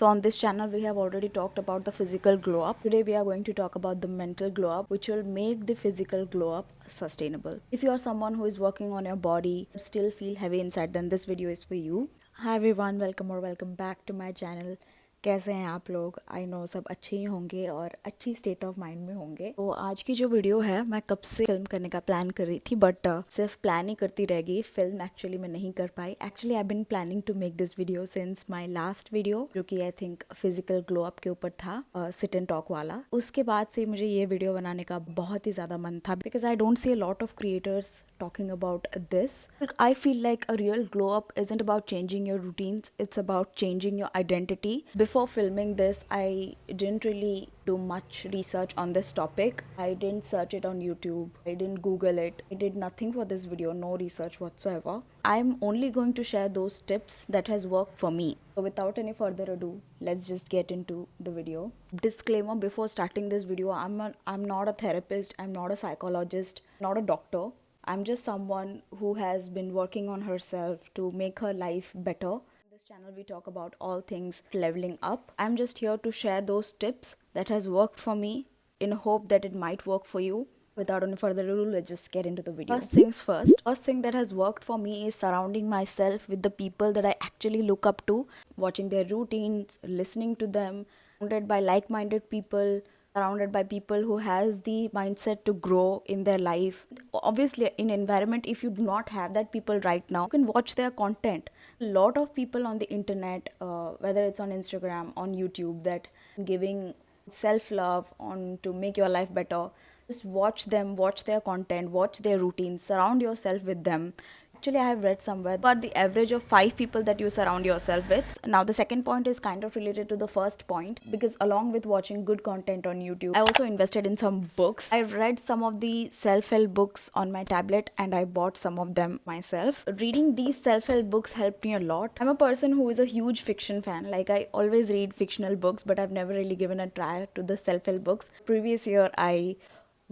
So on this channel we have already talked about the physical glow up. Today we are going to talk about the mental glow up, which will make the physical glow up sustainable. If you are someone who is working on your body but still feel heavy inside, then this video is for you. Hi everyone, welcome back to my channel. कैसे हैं आप लोग? I know सब अच्छे ही होंगे और अच्छी state of mind में होंगे। तो आज की जो वीडियो है, मैं कब से फिल्म करने का प्लान कर रही थी, बट सिर्फ प्लान ही करती रह गई, फिल्म एक्चुअली मैं नहीं कर पाई। Actually I been planning to make this video since my last video, जो कि I think physical glow up के ऊपर था, सिट एंड टॉक वाला। उसके बाद से मुझे ये वीडियो बनाने का बहुत ही ज़्यादा मन था, because I don't see a lot of creators talking about this. I feel like a real glow up isn't about changing your routines, it's about changing your identity. Before filming this, I didn't really do much research on this topic. I didn't search it on YouTube, I didn't Google it, I did nothing for this video, no research whatsoever. I'm only going to share those tips that has worked for me. So without any further ado, let's just get into the video. Disclaimer before starting this video, I'm not a therapist, I'm not a psychologist, not a doctor. I'm just someone who has been working on herself to make her life better. In this channel, we talk about all things leveling up. I'm just here to share those tips that has worked for me in hope that it might work for you. Without any further ado, let's just get into the video. First things first. First thing that has worked for me is surrounding myself with the people that I actually look up to, watching their routines, listening to them, surrounded by like-minded people, surrounded by people who has the mindset to grow in their life. Obviously in environment, if you do not have that people right now, you can watch their content. A lot of people on the internet, whether it's on Instagram, on YouTube, that giving self-love on to make your life better. Just watch them, watch their content, watch their routines, surround yourself with them. Actually, I have read somewhere about the average of 5 people that you surround yourself with. Now, the second point is kind of related to the first point, because along with watching good content on YouTube, I also invested in some books. I read some of the self-help books on my tablet and I bought some of them myself. Reading these self-help books helped me a lot. I'm a person who is a huge fiction fan. Like, I always read fictional books, but I've never really given a try to the self-help books. Previous year, I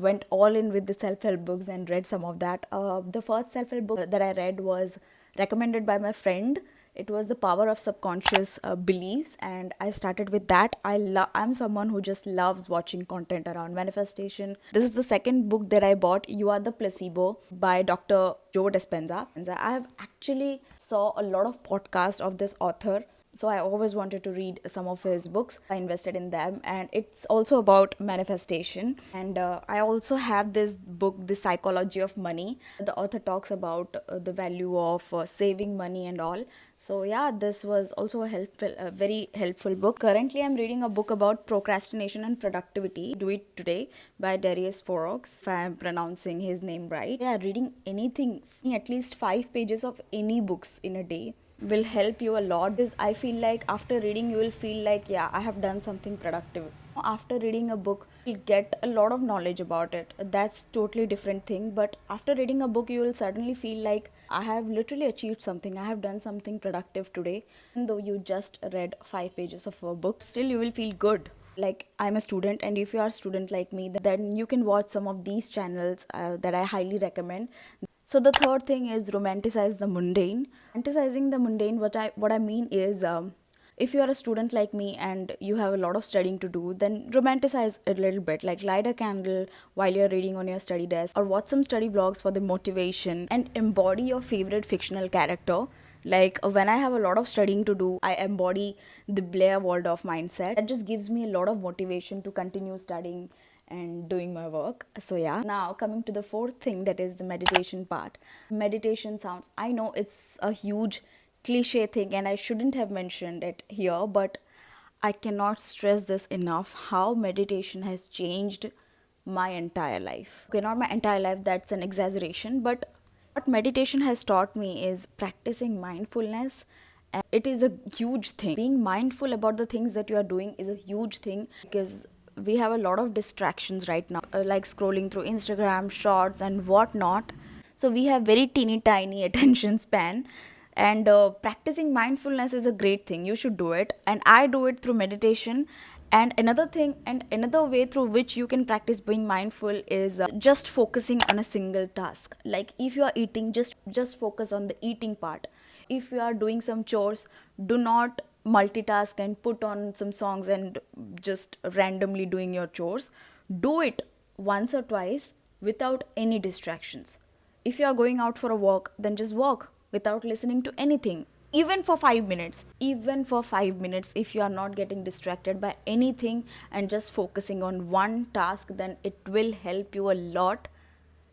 went all in with the self-help books and read some of that. The first self-help book that I read was recommended by my friend. It was The Power of Subconscious Beliefs, and I started with that. I'm someone who just loves watching content around manifestation. This is the second book that I bought, You Are the Placebo, by Dr. Joe Dispenza. I have actually saw a lot of podcasts of this author, so I always wanted to read some of his books. I invested in them, and it's also about manifestation. And I also have this book, The Psychology of Money. The author talks about the value of saving money and all. So yeah, this was also a very helpful book. Currently, I'm reading a book about procrastination and productivity. Do It Today by Darius Forox, if I'm pronouncing his name right. Yeah, reading anything, at least 5 pages of any books in a day will help you a lot, because I feel like after reading you will feel like, yeah, I have done something productive. After reading a book, you'll get a lot of knowledge about it. That's totally different thing. But after reading a book, you will suddenly feel like, I have literally achieved something. I have done something productive today. And though you just read 5 pages of a book, still you will feel good. Like, I'm a student, and if you are a student like me, then you can watch some of these channels that I highly recommend. So the third thing is romanticize the mundane. Romanticizing the mundane, what I mean is, if you are a student like me and you have a lot of studying to do, then romanticize it a little bit. Like, light a candle while you're reading on your study desk, or watch some study vlogs for the motivation, and embody your favorite fictional character. Like, when I have a lot of studying to do, I embody the Blair Waldorf mindset. That just gives me a lot of motivation to continue studying and doing my work. So yeah, now coming to the fourth thing, that is the meditation part. Meditation sounds, I know it's a huge cliche thing and I shouldn't have mentioned it here, but I cannot stress this enough, how meditation has changed my entire life. Okay, not my entire life, that's an exaggeration, but what meditation has taught me is practicing mindfulness. And it is a huge thing. Being mindful about the things that you are doing is a huge thing, because we have a lot of distractions right now, like scrolling through Instagram shorts and whatnot. So we have very teeny tiny attention span, and practicing mindfulness is a great thing. You should do it, and I do it through meditation. And another thing, and another way through which you can practice being mindful is just focusing on a single task. Like, if you are eating, just focus on the eating part. If you are doing some chores, do not multitask and put on some songs and just randomly doing your chores. Do it once or twice without any distractions. If you are going out for a walk, then just walk without listening to anything. Even for 5 minutes. Even for 5 minutes, if you are not getting distracted by anything and just focusing on one task, then it will help you a lot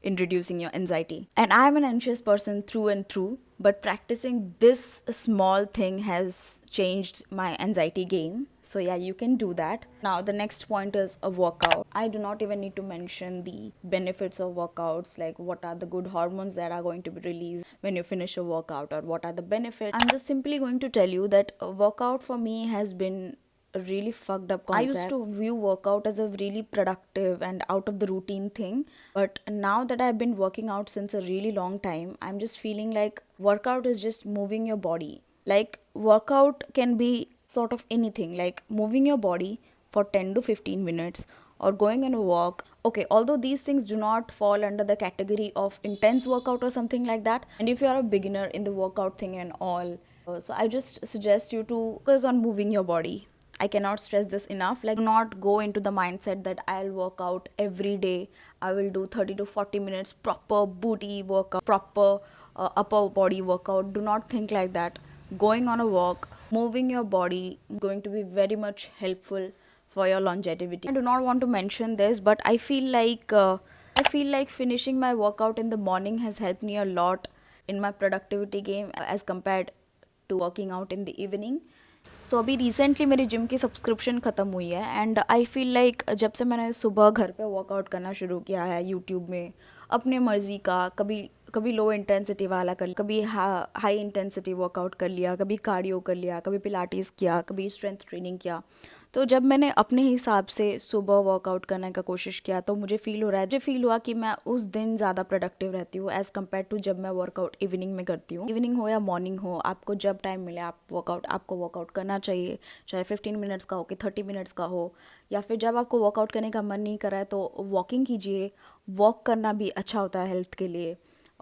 in reducing your anxiety. And I'm an anxious person through and through, but practicing this small thing has changed my anxiety game. So, yeah, you can do that. Now, the next point is a workout. I do not even need to mention the benefits of workouts, like what are the good hormones that are going to be released when you finish a workout, or what are the benefits. I'm just simply going to tell you that a workout for me has been a really fucked up concept. I used to view workout as a really productive and out of the routine thing, but now that I've been working out since a really long time, I'm just feeling like workout is just moving your body. Like, workout can be sort of anything, like moving your body for 10 to 15 minutes or going on a walk. Okay, although these things do not fall under the category of intense workout or something like that, and if you are a beginner in the workout thing and all, so I just suggest you to focus on moving your body. I cannot stress this enough. Like, do not go into the mindset that I'll work out every day. I will do 30 to 40 minutes proper booty workout, proper upper body workout. Do not think like that. Going on a walk, moving your body, going to be very much helpful for your longevity. I do not want to mention this, but I feel like finishing my workout in the morning has helped me a lot in my productivity game as compared to working out in the evening. सो अभी recently मेरी gym की subscription ख़त्म हुई है, and I feel like जब से मैंने सुबह घर पे वर्कआउट करना शुरू किया है यूट्यूब में अपने मर्ज़ी का, कभी कभी लो इंटेंसिटी वाला कर लिया, कभी हाई इंटेंसिटी वर्कआउट कर लिया, कभी कार्डियो कर लिया, कभी पिलाटीज किया, कभी स्ट्रेंथ ट्रेनिंग किया। तो जब मैंने अपने हिसाब से सुबह वर्कआउट करने का कोशिश किया तो मुझे फ़ील हुआ कि मैं उस दिन ज़्यादा प्रोडक्टिव रहती हूँ एज़ कम्पेयर टू जब मैं वर्कआउट इवनिंग में करती हूँ। इवनिंग हो या मॉर्निंग हो, आपको जब टाइम मिले आपको वर्कआउट करना चाहिए, चाहे 15 मिनट्स का हो कि 30 मिनट्स का हो, या फिर जब आपको वर्कआउट करने का मन नहीं कर रहा है तो वॉकिंग कीजिए। वॉक करना भी अच्छा होता है हेल्थ के लिए।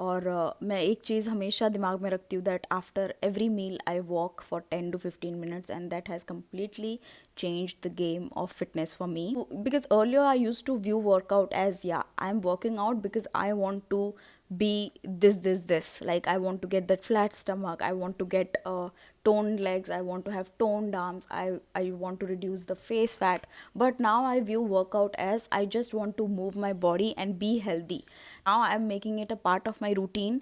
और मैं एक चीज़ हमेशा दिमाग में रखती हूँ that after every meal I walk for 10 to 15 minutes, and that has completely changed the game of fitness for me. Because earlier I used to view workout as, yeah, I'm working out because I want to be this. Like, I want to get that flat stomach, I want to get toned legs, I want to have toned arms, I want to reduce the face fat. But now I view workout as I just want to move my body and be healthy. Now I'm making it a part of my routine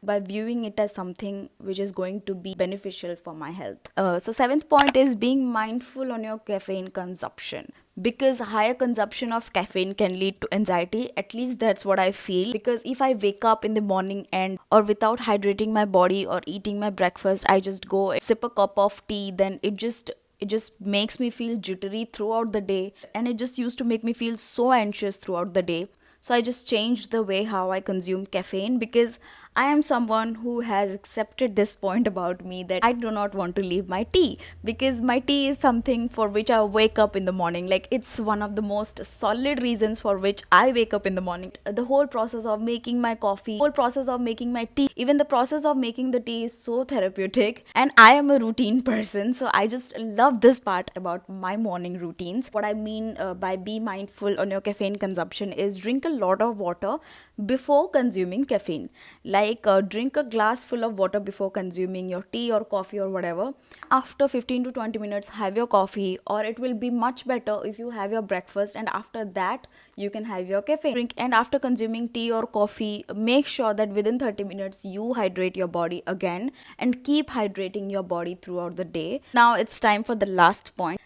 by viewing it as something which is going to be beneficial for my health. So seventh point is being mindful on your caffeine consumption, because higher consumption of caffeine can lead to anxiety. At least that's what I feel, because if I wake up in the morning and or without hydrating my body or eating my breakfast, I just go sip a cup of tea, then it just makes me feel jittery throughout the day, and it just used to make me feel so anxious throughout the day. So I just changed the way how I consume caffeine, because I am someone who has accepted this point about me that I do not want to leave my tea, because my tea is something for which I wake up in the morning. Like, it's one of the most solid reasons for which I wake up in the morning. The whole process of making my coffee, whole process of making my tea, even the process of making the tea is so therapeutic, and I am a routine person, so I just love this part about my morning routines. What I mean by be mindful on your caffeine consumption is drink a lot of water before consuming caffeine. Like, drink a glass full of water before consuming your tea or coffee or whatever. After 15 to 20 minutes, have your coffee, or it will be much better if you have your breakfast, and after that you can have your caffeine drink. And after consuming tea or coffee, make sure that within 30 minutes you hydrate your body again, and keep hydrating your body throughout the day. Now it's time for the last point.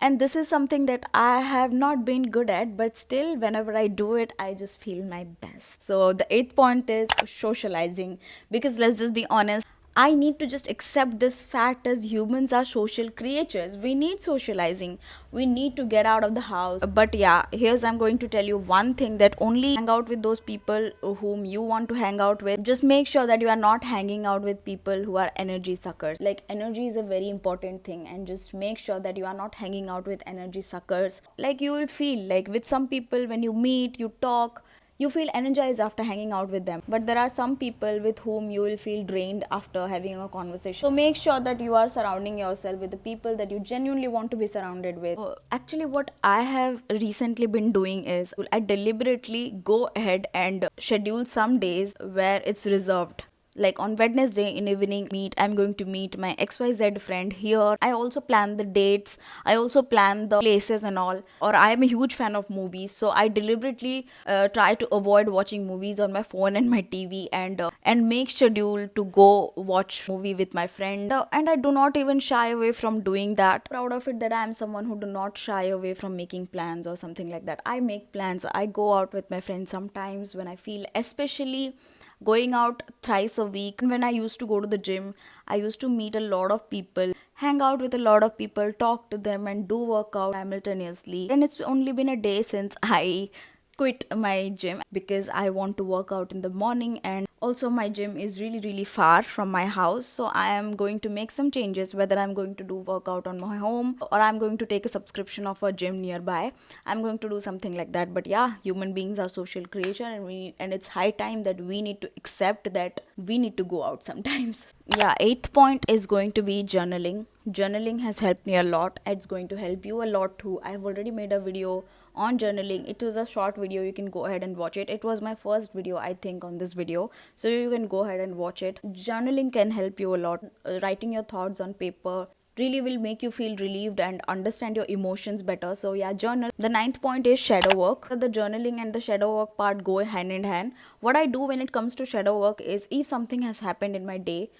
And this is something that I have not been good at, but still, whenever I do it, I just feel my best. So, the eighth point is socializing. Because let's just be honest, I need to just accept this fact as humans are social creatures. We need socializing. We need to get out of the house. But yeah, here's I'm going to tell you one thing, that only hang out with those people whom you want to hang out with. Just make sure that you are not hanging out with people who are energy suckers. Like, energy is a very important thing, and just make sure that you are not hanging out with energy suckers. Like, you will feel like with some people when you meet, you talk, you feel energized after hanging out with them, but there are some people with whom you will feel drained after having a conversation. So make sure that you are surrounding yourself with the people that you genuinely want to be surrounded with. Actually, what I have recently been doing is I deliberately go ahead and schedule some days where it's reserved. Like on Wednesday in evening meet I'm going to meet my XYZ friend here. I also plan the dates, I also plan the places and all. Or I am a huge fan of movies, so I deliberately try to avoid watching movies on my phone and my TV, and make schedule to go watch movie with my friend. And I do not even shy away from doing that. Proud of it that I am someone who do not shy away from making plans or something like that. I make plans, I go out with my friends sometimes when I feel, especially going out thrice a week. When I used to go to the gym, I used to meet a lot of people, hang out with a lot of people, talk to them, and do workout simultaneously. And it's only been a day since I quit my gym because I want to work out in the morning, and also my gym is really far from my house, so I am going to make some changes, whether I'm going to do workout on my home or I'm going to take a subscription of a gym nearby. I'm going to do something like that. But yeah, human beings are social creature, and it's high time that we need to accept that we need to go out sometimes. Yeah, eighth point is going to be journaling. Journaling has helped me a lot. It's going to help you a lot too. I've already made a video on journaling. It was a short video, you can go ahead and watch it. It was my first video, I think, on this video, so you can go ahead and watch it. Journaling can help you a lot. Writing your thoughts on paper really will make you feel relieved and understand your emotions better. So yeah, journal. The ninth point is shadow work. The journaling and the shadow work part go hand in hand. What I do when it comes to shadow work is, if something has happened in my day,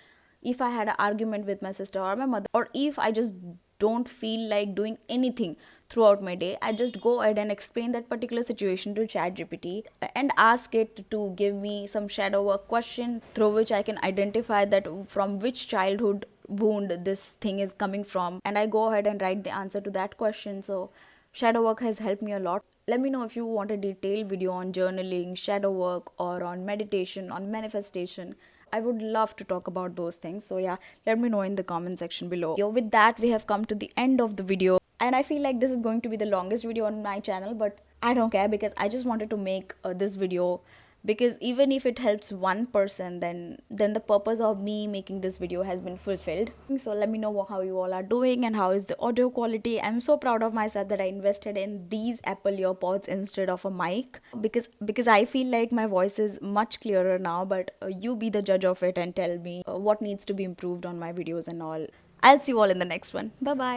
if I had an argument with my sister or my mother, or if I just don't feel like doing anything throughout my day, I just go ahead and explain that particular situation to ChatGPT and ask it to give me some shadow work question through which I can identify that from which childhood wound this thing is coming from, and I go ahead and write the answer to that question. So shadow work has helped me a lot. Let me know if you want a detailed video on journaling, shadow work, or on meditation, on manifestation. I would love to talk about those things. So yeah, let me know in the comment section below. With that, we have come to the end of the video. And I feel like this is going to be the longest video on my channel, but I don't care, because I just wanted to make this video, because even if it helps one person, then the purpose of me making this video has been fulfilled. So let me know how you all are doing and how is the audio quality. I'm so proud of myself that I invested in these Apple earpods instead of a mic, because I feel like my voice is much clearer now. But you be the judge of it and tell me what needs to be improved on my videos and all. I'll see you all in the next one. Bye bye.